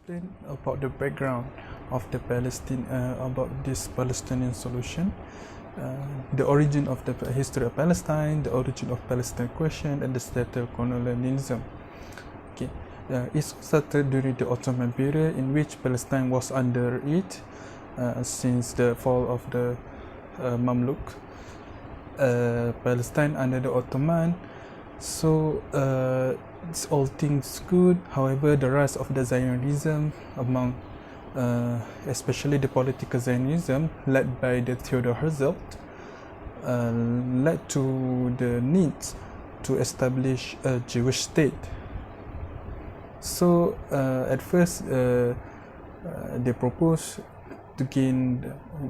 explain about the background of the about this Palestinian solution, the origin of the history of Palestine, the origin of Palestine question, and the state of colonialism. Okay, it started during the Ottoman period, in which Palestine was under it since the fall of the Mamluk. Palestine under the Ottoman. So it's all things good. However, the rise of the Zionism among especially the political Zionism led by the Theodor Herzl led to the need to establish a Jewish state. So at first they proposed to gain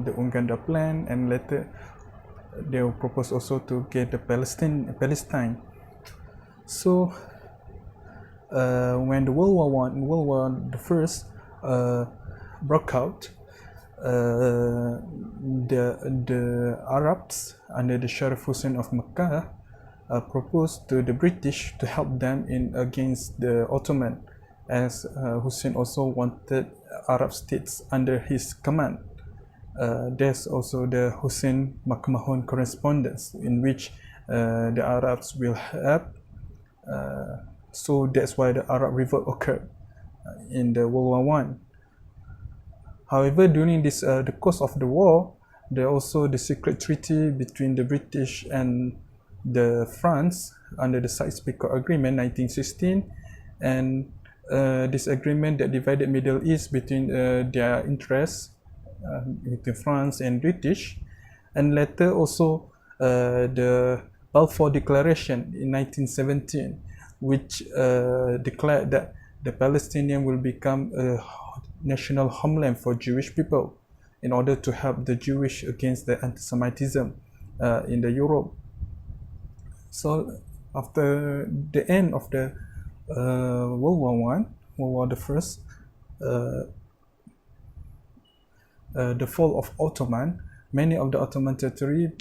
the Uganda plan, and later they proposed also to get the Palestine. So when the World War I broke out, the Arabs under the Sharif Hussein of Mecca proposed to the British to help them against the Ottoman, as Hussein also wanted Arab states under his command. There's also the Hussein-McMahon correspondence, in which the Arabs will help. So that's why the Arab Revolt occurred in the World War I. However, during this the course of the war, there also the secret treaty between the British and the France under the Sykes-Picot Agreement 1916, and this agreement that divided Middle East between their interests between France and British, and later also the Balfour Declaration in 1917, which declared that the Palestinian will become a national homeland for Jewish people in order to help the Jewish against the anti-Semitism in the Europe. So after the end of the World War I, World War I, the fall of Ottoman, many of the Ottoman territory,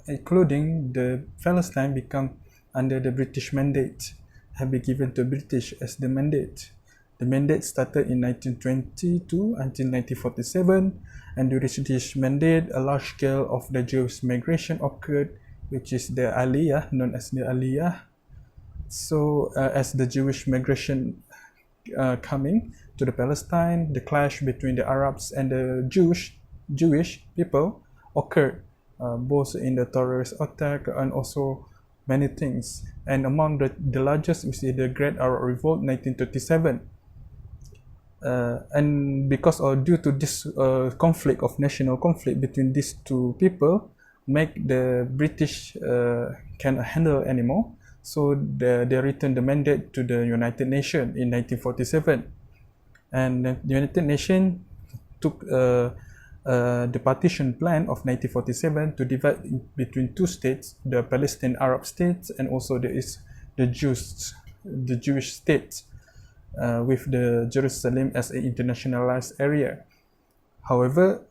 including the Palestine, become under the British mandate, have been given to British as the mandate. The mandate started in 1922 until 1947, and during this mandate, a large scale of the Jewish migration occurred, which is the Aliyah, known as the Aliyah. So as the Jewish migration coming to the Palestine, the clash between the Arabs and the Jewish people occurred, both in the terrorist attack and also many things. And among the largest, we see the Great Arab Revolt 1937. And because due to this national conflict between these two people, make the British cannot handle anymore. So they returned the mandate to the United Nations in 1947, and the United Nations took the partition plan of 1947 to divide between two states, the Palestinian Arab states and also the Jewish states, with the Jerusalem as an internationalized area. However,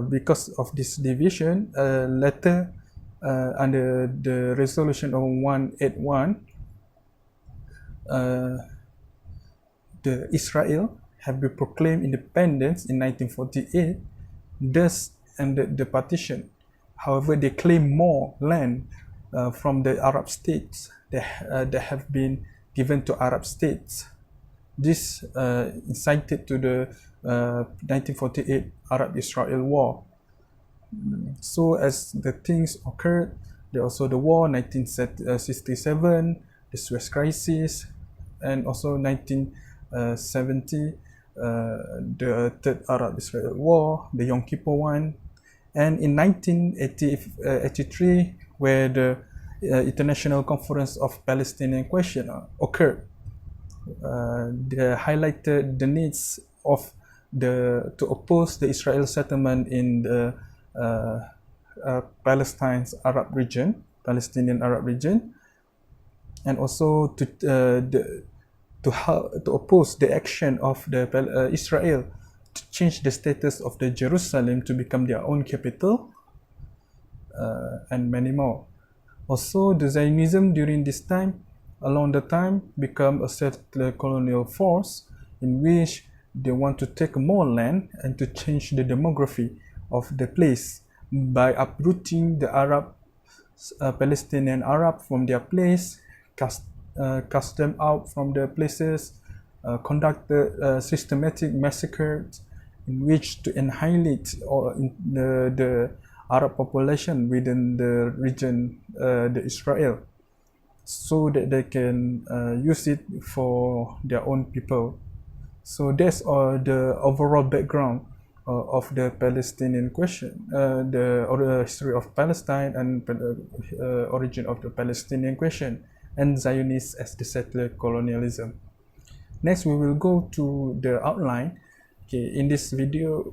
because of this division, later under the resolution of 181, the Israel have been proclaimed independence in 1948, thus ended the partition. However, they claim more land from the Arab states that have been given to Arab states. This incited to the 1948 Arab-Israel War. So as the things occurred, there also the war 1967, the Suez Crisis, and also 1970, the Third Arab-Israel War, the Yom Kippur one, and in 1983, where the International Conference of Palestinian Question occurred, they highlighted the needs of to oppose the Israel settlement in the Palestine's Palestinian Arab region, and also to oppose the action of the Israel to change the status of the Jerusalem to become their own capital, and many more. Also, the Zionism during this time, along the time, become a settler colonial force, in which they want to take more land and to change the demography of the place by uprooting the Palestinian Arab from their place, cast them out from their places, conduct systematic massacres in which to annihilate the Arab population within the region, the Israel, so that they can use it for their own people. So that's the overall background of the Palestinian question, the history of Palestine and origin of the Palestinian question, and Zionists as the settler colonialism. Next, we will go to the outline. Okay, in this video,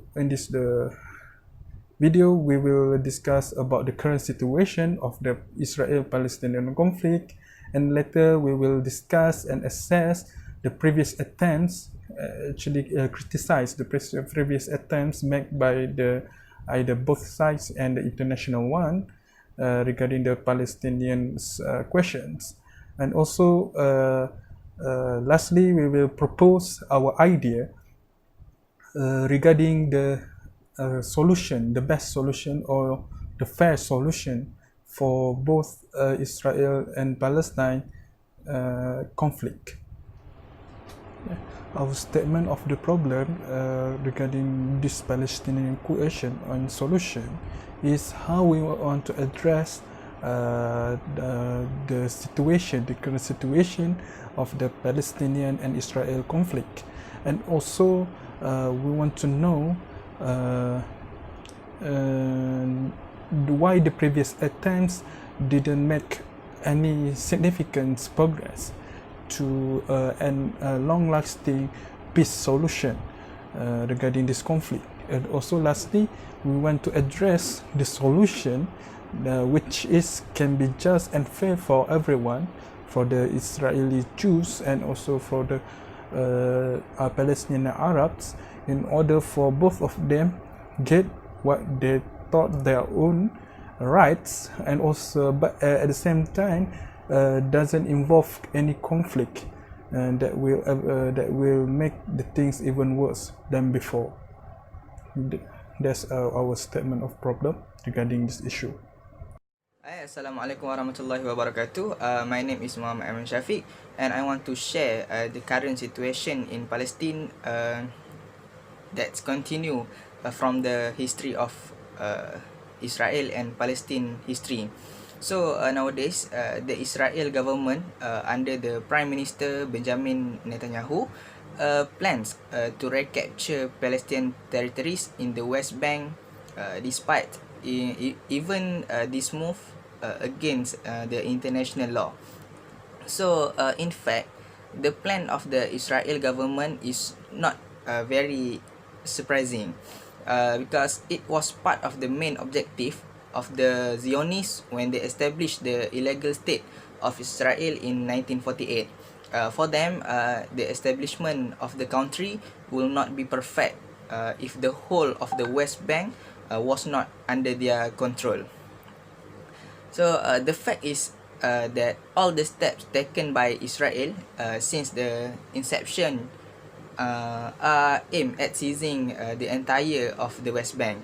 we will discuss about the current situation of the Israel-Palestinian conflict, and later we will discuss and assess the previous attempts, criticize the previous attempts made by either both sides and the international one regarding the Palestinian questions. And also, lastly, we will propose our idea regarding the solution, the best solution or the fair solution for both Israel and Palestine conflict. Our statement of the problem regarding this Palestinian question and solution is how we want to address the situation, the current situation of the Palestinian and Israel conflict, and also we want to know why the previous attempts didn't make any significant progress to a long-lasting peace solution regarding this conflict. And also lastly, we want to address the solution which can be just and fair for everyone, for the Israeli Jews and also for the Palestinian Arabs, in order for both of them get what they thought their own rights, and also but at the same time doesn't involve any conflict that will make the things even worse than before. That's our statement of problem regarding this issue. Assalamualaikum warahmatullahi wabarakatuh. My name is Aiman SYAFIQ, and I want to share the current situation in Palestine that's continue from the history of Israel and Palestine history. So nowadays, the Israel government under the Prime Minister Benjamin Netanyahu plans to recapture Palestinian territories in the West Bank, despite even this move against the international law. So in fact, the plan of the Israel government is not very surprising, because it was part of the main objective of the Zionists when they established the illegal state of Israel in 1948. For them, the establishment of the country will not be perfect if the whole of the West Bank was not under their control. So the fact is that all the steps taken by Israel since the inception are aimed at seizing the entire of the West Bank.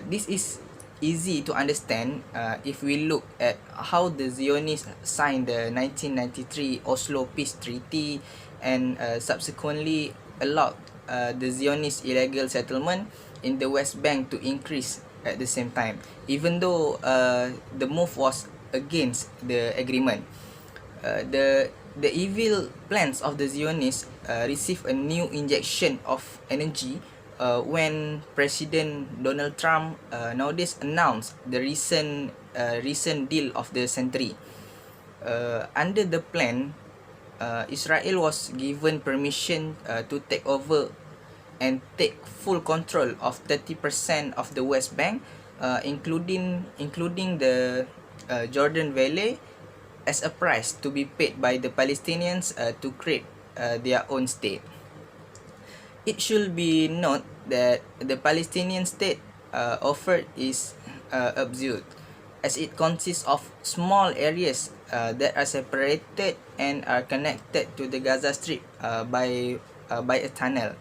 This is easy to understand if we look at how the Zionists signed the 1993 Oslo Peace Treaty and subsequently allowed the Zionist illegal settlement in the West Bank to increase at the same time, even though the move was against the agreement. The evil plans of the Zionists received a new injection of energy when President Donald Trump nowadays announced the recent deal of the century. Under the plan, Israel was given permission to take over and take full control of 30% of the West Bank, including the Jordan Valley, as a price to be paid by the Palestinians to create their own state. It should be noted that the Palestinian state offered is absurd, as it consists of small areas that are separated and are connected to the Gaza Strip by by a tunnel.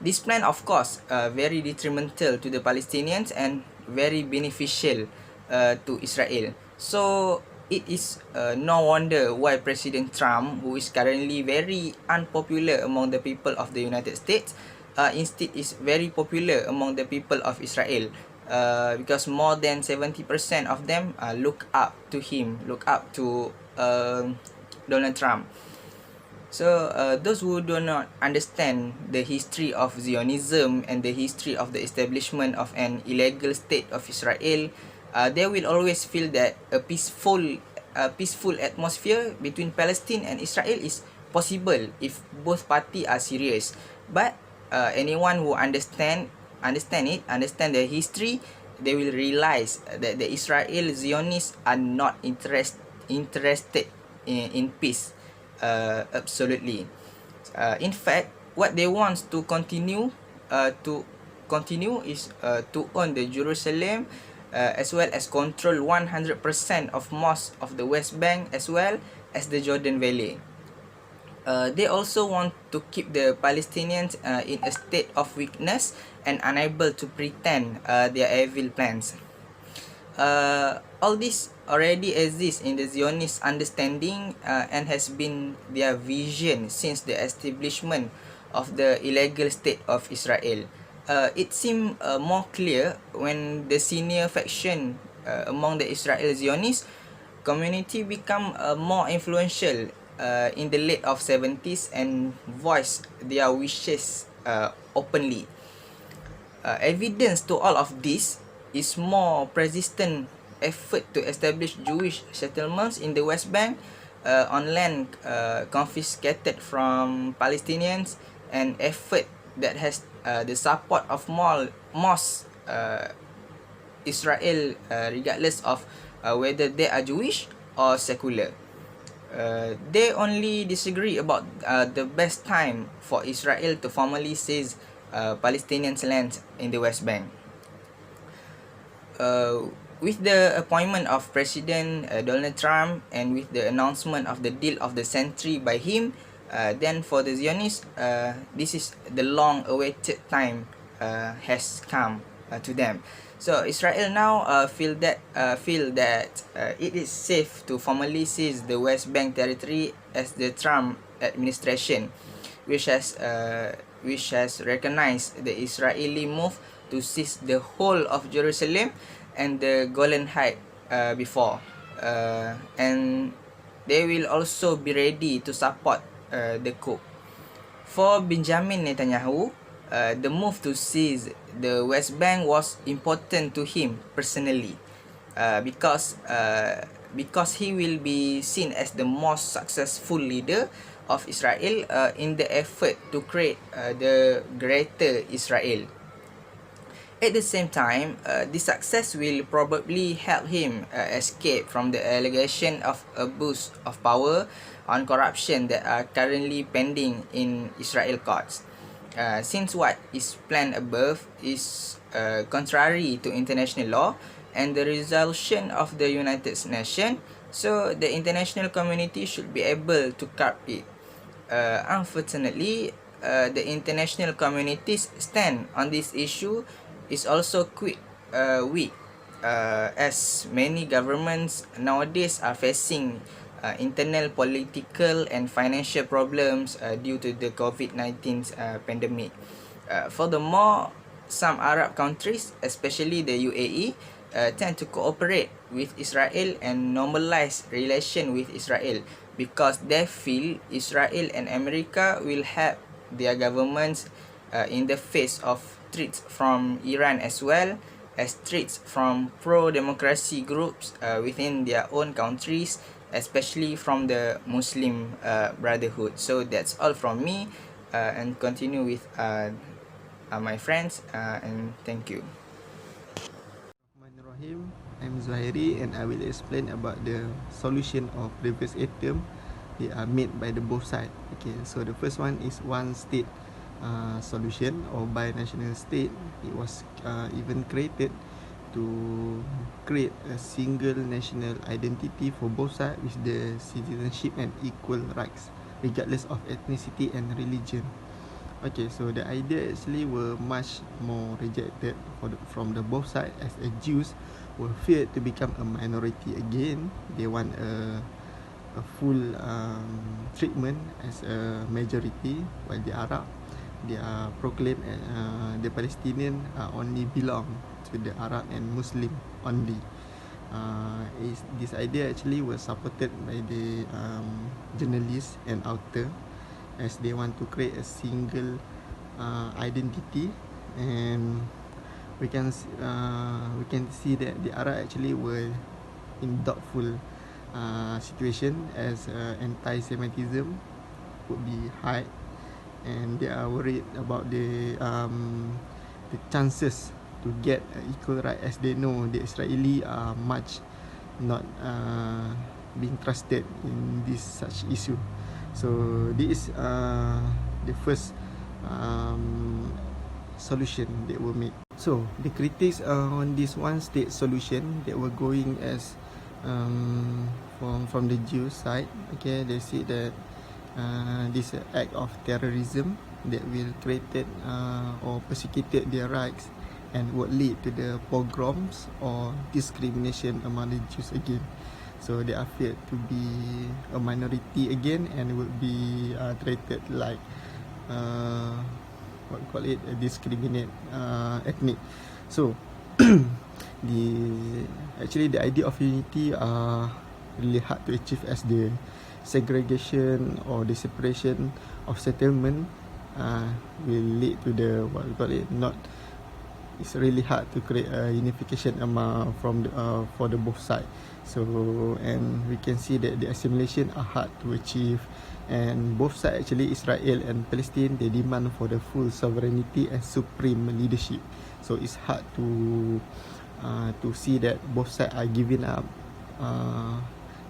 This plan, of course, very detrimental to the Palestinians and very beneficial to Israel. So it is no wonder why President Trump, who is currently very unpopular among the people of the United States, instead is very popular among the people of Israel. Because more than 70% of them look up to him, look up to Donald Trump. So those who do not understand the history of Zionism and the history of the establishment of an illegal state of Israel, they will always feel that a peaceful atmosphere between Palestine and Israel is possible if both parties are serious. But anyone who understand the history, they will realize that the Israel Zionists are not interested in peace. Absolutely. In fact, what they want to continue is to own the Jerusalem, as well as control 100% of most of the West Bank, as well as the Jordan Valley. They also want to keep the Palestinians in a state of weakness and unable to pretend their evil plans. All this already exists in the Zionist understanding and has been their vision since the establishment of the illegal state of Israel. It seemed more clear when the senior faction among the Israel Zionist community become more influential in the late of 70s and voiced their wishes openly. Evidence to all of this is more persistent effort to establish Jewish settlements in the West Bank on land confiscated from Palestinians, and effort that has the support of most Israel regardless of whether they are Jewish or secular. They only disagree about the best time for Israel to formally seize Palestinian lands in the West Bank. With the appointment of President Donald Trump and with the announcement of the deal of the century by him, then for the Zionists, this is the long-awaited time has come to them. So Israel now feel that it is safe to formally seize the West Bank territory as the Trump administration, which has recognized the Israeli move to seize the whole of Jerusalem and the Golan Heights before, and they will also be ready to support the coup. For Benjamin Netanyahu, the move to seize the West Bank was important to him personally, because he will be seen as the most successful leader of Israel in the effort to create the greater Israel. At the same time, this success will probably help him escape from the allegation of abuse of power on corruption that are currently pending in Israel courts. Since what is planned above is contrary to international law and the resolution of the United Nations, so the international community should be able to curb it. Unfortunately, the international community's stand on this issue is also weak, as many governments nowadays are facing internal political and financial problems due to the COVID-19 pandemic. Furthermore, some Arab countries, especially the UAE, tend to cooperate with Israel and normalize relation with Israel because they feel Israel and America will help their governments in the face of threats from Iran, as well as threats from pro-democracy groups within their own countries, especially from the Muslim Brotherhood. So that's all from me, and continue with my friends, and thank you. Bismillahirrahmanirrahim. I'm ZUHAIRI and I will explain about the solution of previous item they are made by the both side. Okay, so the first one is one state solution or binational state. It was even created to create a single national identity for both sides with the citizenship and equal rights regardless of ethnicity and religion. Okay, so the idea actually were much more rejected from the both sides, as the Jews were feared to become a minority again. They want a full treatment as a majority, while the Arab, they are proclaimed the Palestinian only belong to the Arab and Muslim only. This idea actually was supported by the journalists and author, as they want to create a single identity. And we can see that the Arab actually were in doubtful situation, as anti-Semitism would be high, and they are worried about the chances to get equal right, as they know the Israeli are much not being trusted in this such issue. So this is the first solution that were made. So the critics on this one state solution that were going as from the Jew side, okay, they see that this act of terrorism that will created or persecuted their rights and would lead to the pogroms or discrimination among the Jews again. So they are feared to be a minority again and would be treated like what we call it, a discriminate ethnic. So the idea of unity are really hard to achieve, as the segregation or the separation of settlement will lead to the what we call it, not, it's really hard to create a unification among for the both sides. So, and we can see that the assimilation are hard to achieve, and both sides actually, Israel and Palestine, they demand for the full sovereignty and supreme leadership. So it's hard to see that both sides are giving up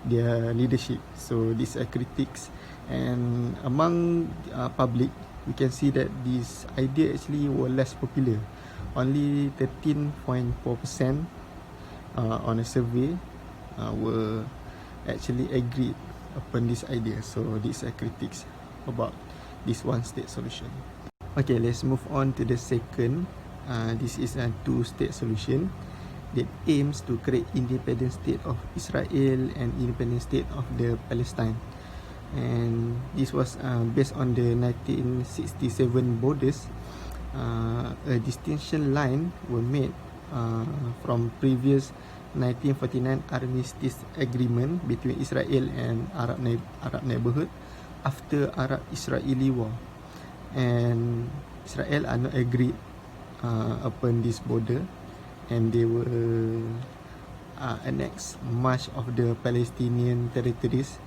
their leadership. So these are critics, and among public, we can see that this idea actually were less popular. Only 13.4% on a survey were actually agreed upon this idea. So these are critics about this one state solution. Okay, let's move on to the second. This is a two-state solution that aims to create independent state of Israel and independent state of the Palestine. And this was based on the 1967 borders. A distinction line were made from previous 1949 armistice agreement between Israel and Arab neighborhood after Arab-Israeli war, and Israel are not agreed upon this border, and they were annexed much of the Palestinian territories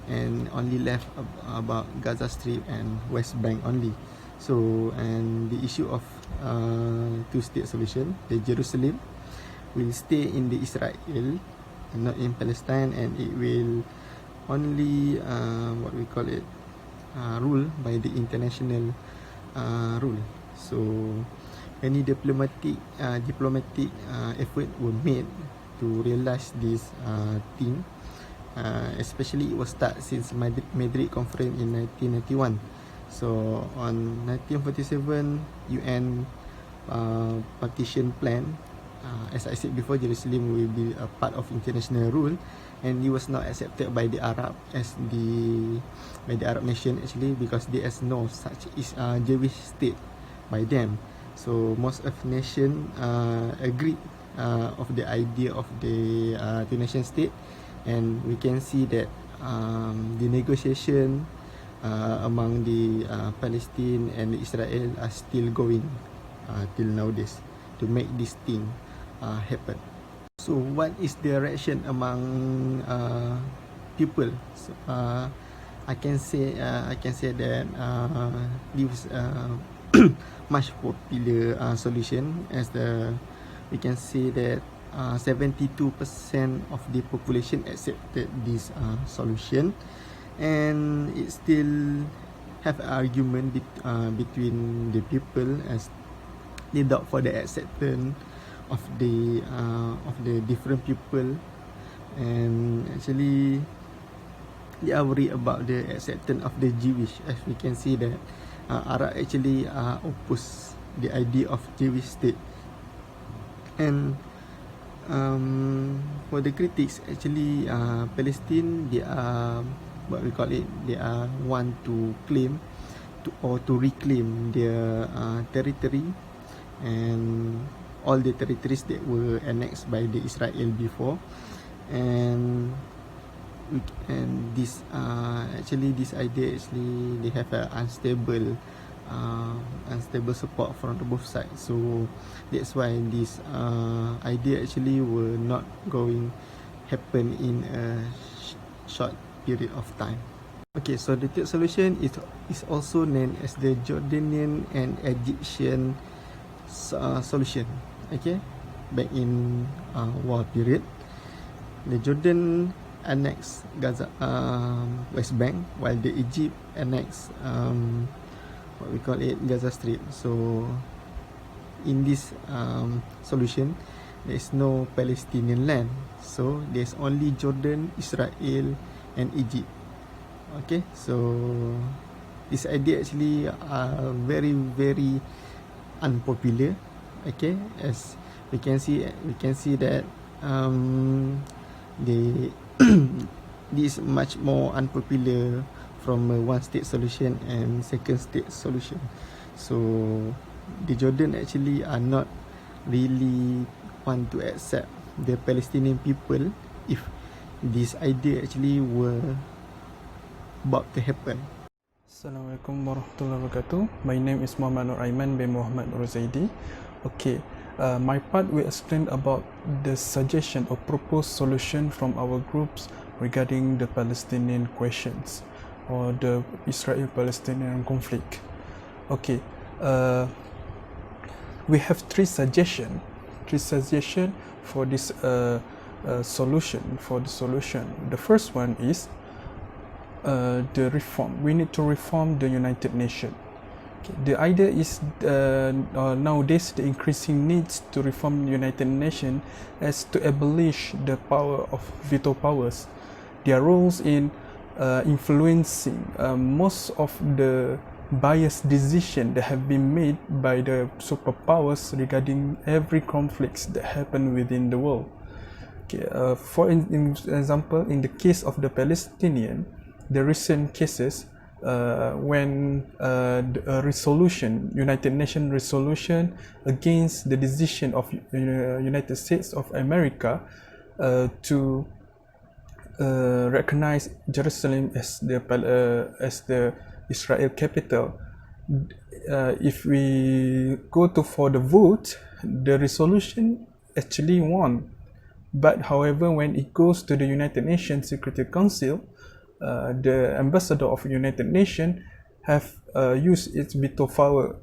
and only left about Gaza Strip and West Bank only. So, and the issue of two-state solution, the Jerusalem will stay in the Israel and not in Palestine, and it will only what we call it, rule by the international rule. So any diplomatic effort were made to realize this thing, especially it was start since Madrid Conference in 1991. So on 1947 UN partition plan, as I said before, Jerusalem will be a part of international rule, and it was not accepted by the Arab by the Arab nation actually, because there is no such Jewish state by them. So most of nation agreed of the idea of the two nation state, and we can see that the negotiation among the Palestine and Israel are still going till nowadays to make this thing happen. So what is the reaction among people? So, I can say that this much popular solution, as we can see that 72% of the population accepted this solution, and it still have an argument between the people, as they doubt for the acceptance of the different people, and actually they are worried about the acceptance of the Jewish, as we can see that Arab actually oppose the idea of Jewish state. And for the critics, actually Palestine, they are what we call it, they are want to claim to reclaim their territory and all the territories that were annexed by the Israel before. And this actually this idea actually they have a unstable support from the both sides. So that's why this idea actually will not going happen in a short period of time. Okay, so the third solution is also known as the Jordanian and Egyptian solution. Okay, back in war period, the Jordan annexed Gaza, West Bank, while the Egypt annexed what we call it, Gaza Strip. So in this solution, there is no Palestinian land. So there's only Jordan, Israel, and Egypt. Okay, so this idea actually very unpopular. Okay, as we can see that they this much more unpopular from a one state solution and second state solution. So the Jordan actually are not really want to accept the Palestinian people if this idea actually were about to happen. Assalamualaikum warahmatullahi wabarakatuh. My name is Muhammad Aiman bin Muhammad Zaidi. Okay, my part will explain about the suggestion or proposed solution from our groups regarding the Palestinian questions or the Israel-Palestinian conflict. Okay, we have three suggestions for this solution. The first one is the reform. We need to reform the United Nations. Okay. The idea is nowadays the increasing needs to reform the United Nations as to abolish the power of veto powers, their roles in influencing most of the biased decisions that have been made by the superpowers regarding every conflicts that happen within the world. Okay. For example, in the case of the Palestinian, the recent cases when United Nations resolution against the decision of United States of America to recognize Jerusalem as the Israel capital. If we go for the vote, the resolution actually won. But however, when it goes to the United Nations Security Council, the ambassador of United Nations have used its veto power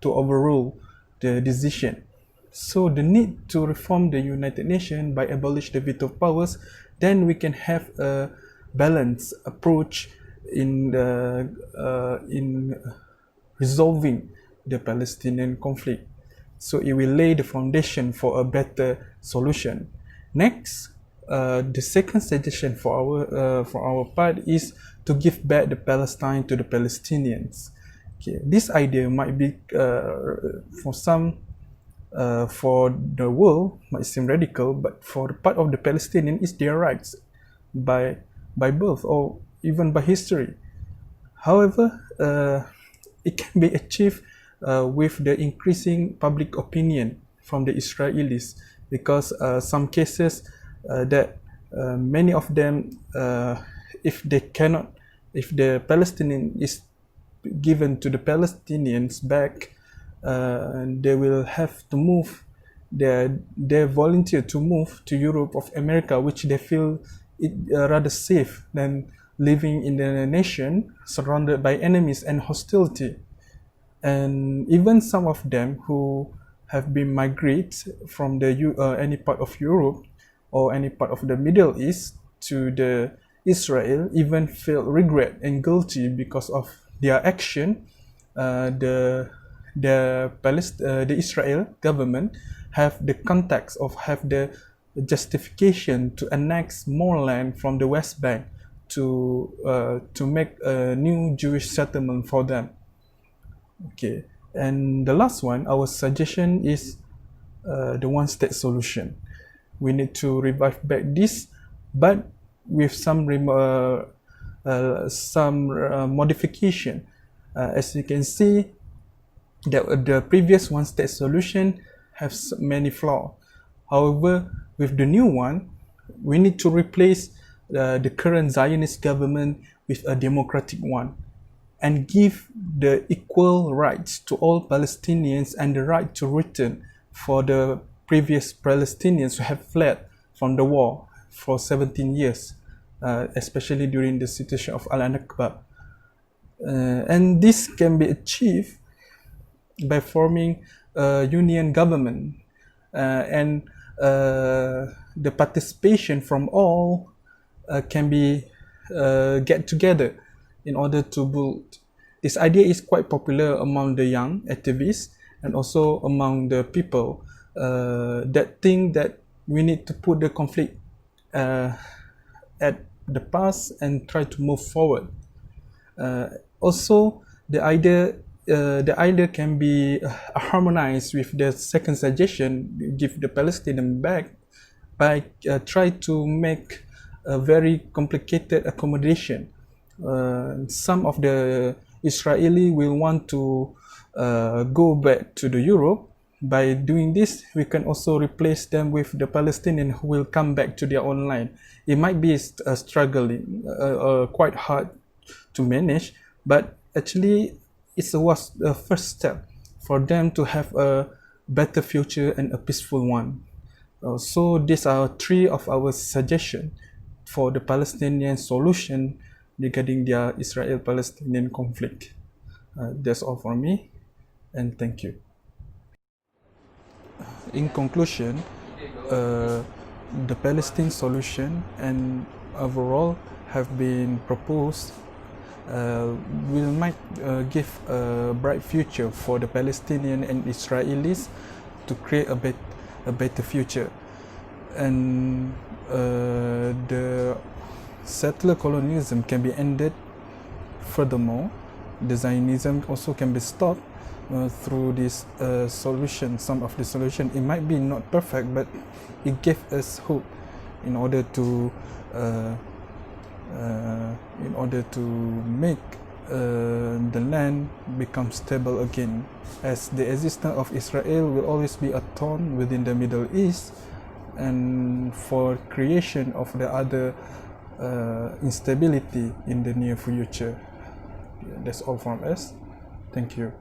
to overrule the decision. So the need to reform the United Nations by abolish the veto powers, then we can have a balanced approach in resolving the Palestinian conflict. So it will lay the foundation for a better solution. Next, the second suggestion for our part is to give back the Palestine to the Palestinians. Okay, this idea might be for some, for the world might seem radical, but for the part of the Palestinian, it's their rights by birth or even by history. However, it can be achieved with the increasing public opinion from the Israelis, because some cases that many of them, if the Palestinian is given to the Palestinians back, they will have to move, they volunteer to move to Europe of America, which they feel it rather safe than living in the nation surrounded by enemies and hostility. And even some of them who have been migrated from any part of Europe or any part of the Middle East to the Israel even feel regret and guilty because of their action. The Israel government have the context of have the justification to annex more land from the West Bank to make a new Jewish settlement for them. Okay, and the last one, our suggestion is the one-state solution. We need to revive back this, but with some modification. As you can see, the previous one-state solution has many flaws. However, with the new one, we need to replace the current Zionist government with a democratic one and give the equal rights to all Palestinians and the right to return for the previous Palestinians who have fled from the war for 17 years, especially during the situation of Al-Nakba. And this can be achieved by forming a union government and the participation from all can be get together in order to build. This idea is quite popular among the young activists and also among the people that think that we need to put the conflict at the past and try to move forward. Also, the idea can be harmonized with the second suggestion, give the Palestinian back, by try to make a very complicated accommodation. Some of the Israeli will want to go back to the Europe. By doing this, we can also replace them with the Palestinian who will come back to their own land. It might be struggling, quite hard to manage, but actually it was the first step for them to have a better future and a peaceful one. So these are three of our suggestions for the Palestinian solution regarding their Israel-Palestinian conflict. That's all for me, and thank you. In conclusion, the Palestine solution and overall have been proposed might give a bright future for the Palestinian and Israelis to create a better future. And the settler colonialism can be ended. Furthermore, the Zionism also can be stopped through this solution. Some of the solution, it might be not perfect, but it gave us hope in order to make the land become stable again, as the existence of Israel will always be a thorn within the Middle East, and for creation of the other instability in the near future. That's all from us. Thank you.